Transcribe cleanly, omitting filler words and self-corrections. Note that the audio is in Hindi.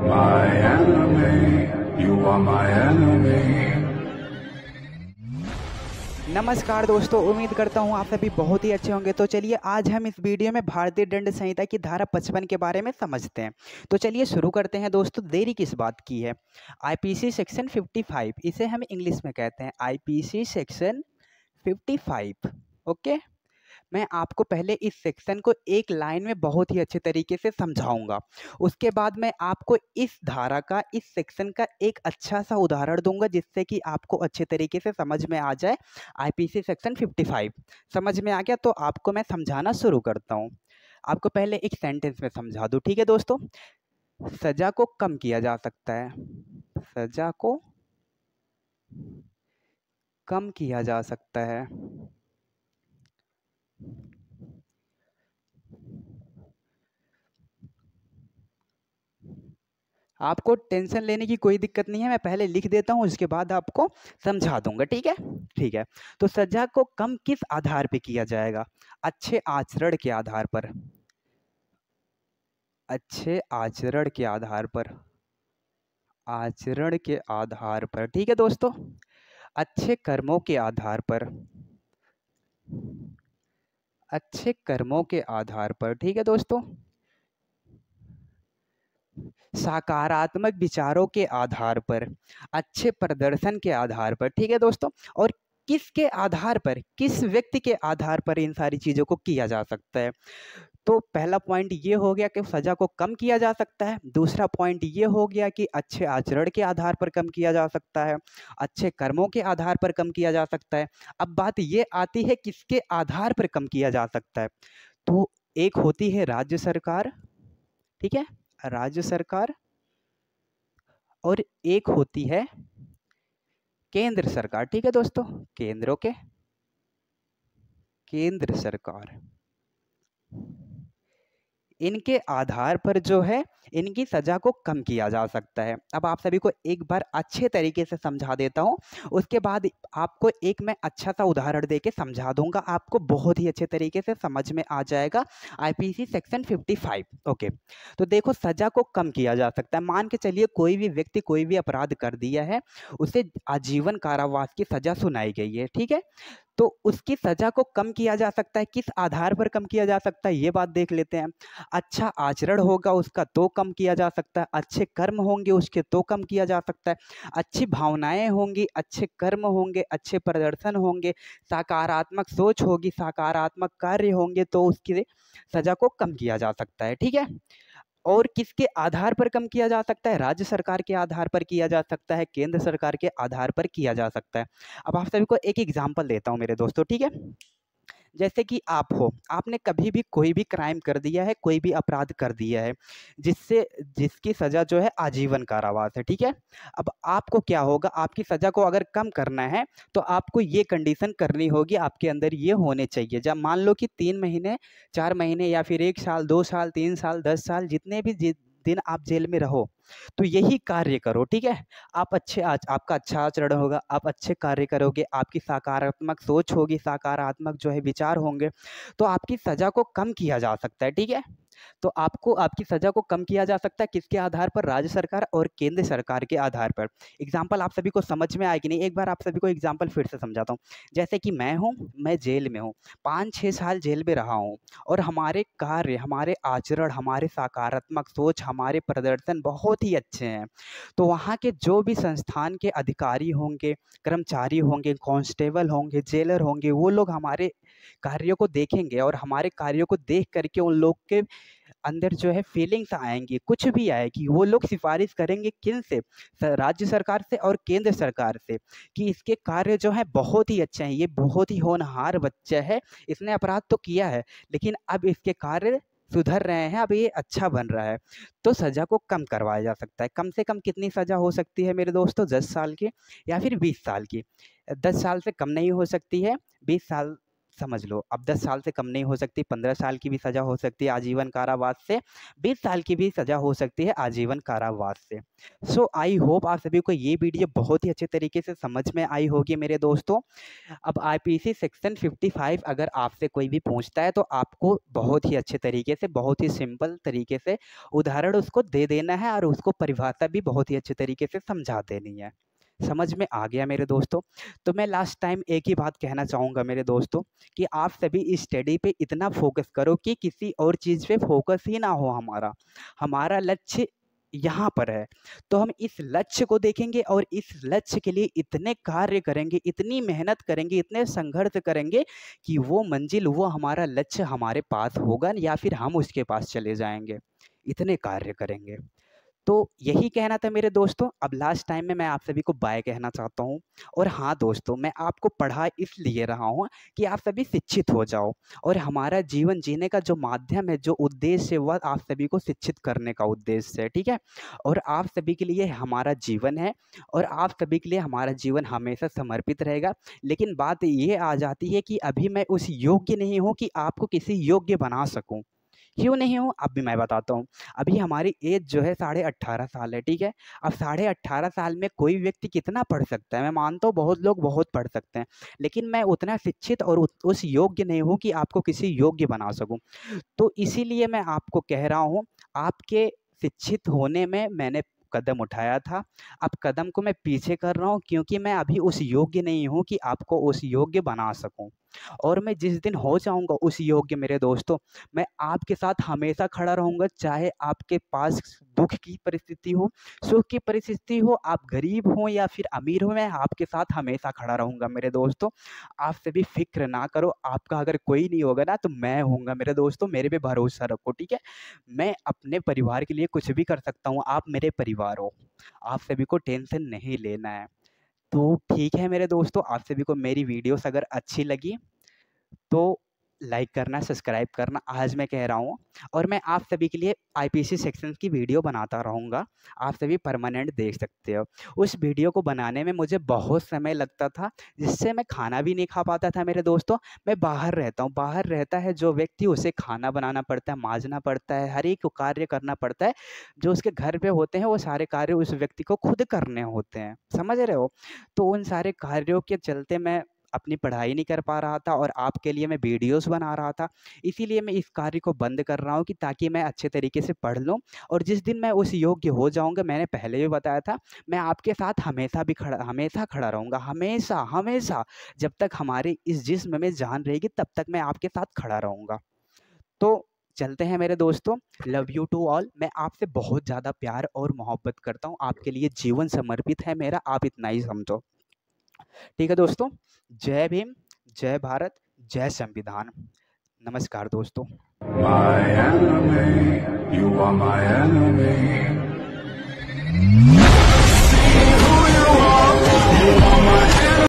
my enemy, you are my enemy. नमस्कार दोस्तों, उम्मीद करता हूँ आप सभी बहुत ही अच्छे होंगे। तो चलिए आज हम इस वीडियो में भारतीय दंड संहिता की धारा 55 के बारे में समझते हैं। तो चलिए शुरू करते हैं दोस्तों, देरी किस बात की है। आईपीसी सेक्शन 55, इसे हम इंग्लिश में कहते हैं आईपीसी सेक्शन 55। ओके, मैं आपको पहले इस सेक्शन को एक लाइन में बहुत ही अच्छे तरीके से समझाऊंगा। उसके बाद मैं आपको इस धारा का, इस सेक्शन का एक अच्छा सा उदाहरण दूंगा जिससे कि आपको अच्छे तरीके से समझ में आ जाए। आईपीसी सेक्शन 55 समझ में आ गया तो आपको मैं समझाना शुरू करता हूँ। आपको पहले एक सेंटेंस में समझा दूँ, ठीक है दोस्तों। सजा को कम किया जा सकता है, सजा को कम किया जा सकता है। आपको टेंशन लेने की कोई दिक्कत नहीं है, मैं पहले लिख देता हूँ, उसके बाद आपको समझा दूंगा। ठीक है, ठीक है। तो सजा को कम किस आधार पे किया जाएगा? अच्छे आचरण के आधार पर, अच्छे आचरण के आधार पर, आचरण के आधार पर। ठीक है दोस्तों, अच्छे कर्मों के आधार पर, अच्छे कर्मों के आधार पर। ठीक है दोस्तों, सकारात्मक विचारों के आधार पर, अच्छे प्रदर्शन के आधार पर। ठीक है दोस्तों, और किसके आधार पर, किस व्यक्ति के आधार पर इन सारी चीज़ों को किया जा सकता है? तो पहला पॉइंट ये हो गया कि सजा को कम किया जा सकता है। दूसरा पॉइंट ये हो गया कि अच्छे आचरण के आधार पर कम किया जा सकता है, अच्छे कर्मों के आधार पर कम किया जा सकता है। अब बात ये आती है किसके आधार पर कम किया जा सकता है। तो एक होती है राज्य सरकार, ठीक है, राज्य सरकार, और एक होती है केंद्र सरकार। ठीक है दोस्तों, केंद्र सरकार। इनके आधार पर जो है इनकी सजा को कम किया जा सकता है। अब आप सभी को एक बार अच्छे तरीके से समझा देता हूं, उसके बाद आपको एक मैं अच्छा सा उदाहरण देके समझा दूंगा, आपको बहुत ही अच्छे तरीके से समझ में आ जाएगा आईपीसी सेक्शन 55। ओके, तो देखो सजा को कम किया जा सकता है। मान के चलिए कोई भी व्यक्ति कोई भी अपराध कर दिया है, उसे आजीवन कारावास की सजा सुनाई गई है, ठीक है। तो उसकी सजा को कम किया जा सकता है, किस आधार पर कम किया जा सकता है ये बात देख लेते हैं। अच्छा आचरण होगा उसका तो कम किया जा सकता है, अच्छे कर्म होंगे उसके तो कम किया जा सकता है, अच्छी भावनाएं होंगी, अच्छे कर्म होंगे, अच्छे प्रदर्शन होंगे, सकारात्मक सोच होगी, सकारात्मक कार्य होंगे तो उसकी सजा को कम किया जा सकता है। ठीक है, और किसके आधार पर कम किया जा सकता है? राज्य सरकार के आधार पर किया जा सकता है, केंद्र सरकार के आधार पर किया जा सकता है। अब आप सभी को एक एग्जांपल देता हूं मेरे दोस्तों, ठीक है। जैसे कि आप हो, आपने कभी भी कोई भी क्राइम कर दिया है, कोई भी अपराध कर दिया है जिससे जिसकी सजा जो है आजीवन कारावास है, ठीक है। अब आपको क्या होगा, आपकी सजा को अगर कम करना है तो आपको ये कंडीशन करनी होगी, आपके अंदर ये होने चाहिए। जब मान लो कि 3 महीने, 4 महीने या फिर 1 साल, 2 साल, 3 साल, 10 साल, जितने भी दिन आप जेल में रहो, तो यही कार्य करो, ठीक है। आप आपका अच्छा आचरण होगा, आप अच्छे कार्य करोगे, आपकी सकारात्मक सोच होगी, सकारात्मक जो है विचार होंगे, तो आपकी सजा को कम किया जा सकता है, ठीक है। तो आपको आपकी सजा को कम किया जा सकता है किसके आधार पर? राज्य सरकार और केंद्र सरकार के आधार पर। एग्जाम्पल आप सभी को समझ में आए कि नहीं, एक बार आप सभी को एग्जाम्पल फिर से समझाता हूँ। जैसे कि मैं जेल में हूँ, 5-6 साल जेल में रहा हूँ, और हमारे कार्य, हमारे आचरण, हमारे सकारात्मक सोच, हमारे प्रदर्शन बहुत ही अच्छे हैं। तो वहाँ के जो भी संस्थान के अधिकारी होंगे, कर्मचारी होंगे, कांस्टेबल होंगे, जेलर होंगे, वो लोग हमारे कार्यों को देखेंगे और हमारे कार्यों को देख करके उन लोग के अंदर जो है फीलिंग्स आएंगी, कुछ भी आएगी, वो लोग सिफारिश करेंगे किन से? राज्य सरकार से और केंद्र सरकार से, कि इसके कार्य जो है बहुत ही अच्छे हैं, ये बहुत ही होनहार बच्चा है, इसने अपराध तो किया है लेकिन अब इसके कार्य सुधर रहे हैं, अब ये अच्छा बन रहा है, तो सजा को कम करवाया जा सकता है। कम से कम कितनी सजा हो सकती है मेरे दोस्तों? 10 साल की या फिर 20 साल की। 10 साल से कम नहीं हो सकती है, 20 साल समझ लो। अब 10 साल से कम नहीं हो सकती, 15 साल की भी सज़ा हो सकती है आजीवन कारावास से, 20 साल की भी सज़ा हो सकती है आजीवन कारावास से। सो आई होप आप सभी को ये वीडियो बहुत ही अच्छे तरीके से समझ में आई होगी मेरे दोस्तों। अब आईपीसी सेक्शन 55 अगर आपसे कोई भी पूछता है तो आपको बहुत ही अच्छे तरीके से, बहुत ही सिंपल तरीके से उदाहरण उसको दे देना है और उसको परिभाषा भी बहुत ही अच्छे तरीके से समझा देनी है। समझ में आ गया मेरे दोस्तों? तो मैं लास्ट टाइम एक ही बात कहना चाहूँगा मेरे दोस्तों, कि आप सभी इस स्टडी पे इतना फोकस करो कि किसी और चीज़ पे फोकस ही ना हो हमारा। हमारा लक्ष्य यहाँ पर है, तो हम इस लक्ष्य को देखेंगे और इस लक्ष्य के लिए इतने कार्य करेंगे, इतनी मेहनत करेंगे, इतने संघर्ष करेंगे कि वो मंजिल, वो हमारा लक्ष्य हमारे पास होगा या फिर हम उसके पास चले जाएँगे। इतने कार्य करेंगे। तो यही कहना था मेरे दोस्तों। अब लास्ट टाइम में मैं आप सभी को बाय कहना चाहता हूँ। और हाँ दोस्तों, मैं आपको पढ़ा इसलिए रहा हूँ कि आप सभी शिक्षित हो जाओ, और हमारा जीवन जीने का जो माध्यम है, जो उद्देश्य है, वह आप सभी को शिक्षित करने का उद्देश्य है, ठीक है? और आप सभी के लिए हमारा जीवन है, और आप सभी के लिए हमारा जीवन हमेशा समर्पित रहेगा। लेकिन बात ये आ जाती है कि अभी मैं उस योग्य नहीं हूँ कि आपको किसी योग्य बना सकूँ। क्यों नहीं हूँ? अब भी मैं बताता हूँ। अभी हमारी एज जो है 18.5 साल है, ठीक है? अब 18.5 साल में कोई व्यक्ति कितना पढ़ सकता है? मैं मानता हूँ बहुत लोग बहुत पढ़ सकते हैं, लेकिन मैं उतना शिक्षित और उस योग्य नहीं हूँ कि आपको किसी योग्य बना सकूँ। तो इसीलिए मैं आपको कह रहा हूँ, आपके शिक्षित होने में मैंने कदम उठाया था। अब कदम को मैं पीछे कर रहा हूँ क्योंकि मैं अभी उस योग्य नहीं हूँ कि आपको उस योग्य बना सकूँ। और मैं जिस दिन हो जाऊँगा उस योग्य मेरे दोस्तों, मैं आपके साथ हमेशा खड़ा रहूँगा, चाहे आपके पास दुःख की परिस्थिति हो, सुख की परिस्थिति हो, आप गरीब हो या फिर अमीर हो, मैं आपके साथ हमेशा खड़ा रहूँगा मेरे दोस्तों। आप सभी फ़िक्र ना करो, आपका अगर कोई नहीं होगा ना तो मैं हूँगा मेरे दोस्तों, मेरे पे भरोसा रखो, ठीक है? मैं अपने परिवार के लिए कुछ भी कर सकता हूँ, आप मेरे परिवार हो। आप सभी को टेंशन नहीं लेना है। तो ठीक है मेरे दोस्तों, आप सभी को मेरी वीडियोस अगर अच्छी लगी तो लाइक करना, सब्सक्राइब करना आज मैं कह रहा हूँ। और मैं आप सभी के लिए आईपीसी सेक्शन की वीडियो बनाता रहूँगा, आप सभी परमानेंट देख सकते हो। उस वीडियो को बनाने में मुझे बहुत समय लगता था, जिससे मैं खाना भी नहीं खा पाता था मेरे दोस्तों। मैं बाहर रहता हूँ, बाहर रहता है जो व्यक्ति, उसे खाना बनाना पड़ता है, मांजना पड़ता है, हर एक कार्य करना पड़ता है। जो उसके घर पे होते हैं वो सारे कार्य उस व्यक्ति को खुद करने होते हैं, समझ रहे हो? तो उन सारे कार्यों के चलते मैं अपनी पढ़ाई नहीं कर पा रहा था और आपके लिए मैं वीडियोस बना रहा था। इसीलिए मैं इस कार्य को बंद कर रहा हूँ कि ताकि मैं अच्छे तरीके से पढ़ लूँ, और जिस दिन मैं उस योग्य हो जाऊँगा, मैंने पहले भी बताया था, मैं आपके साथ हमेशा खड़ा रहूँगा, हमेशा, हमेशा। जब तक हमारे इस जिस्म में जान रहेगी तब तक मैं आपके साथ खड़ा रहूँगा। तो चलते हैं मेरे दोस्तों, लव यू टू ऑल। मैं आपसे बहुत ज़्यादा प्यार और मोहब्बत करता हूँ, आपके लिए जीवन समर्पित है मेरा, आप इतना ही समझो। ठीक है दोस्तों, जय भीम, जय भारत, जय संविधान। नमस्कार दोस्तों। My enemy, you are my enemy.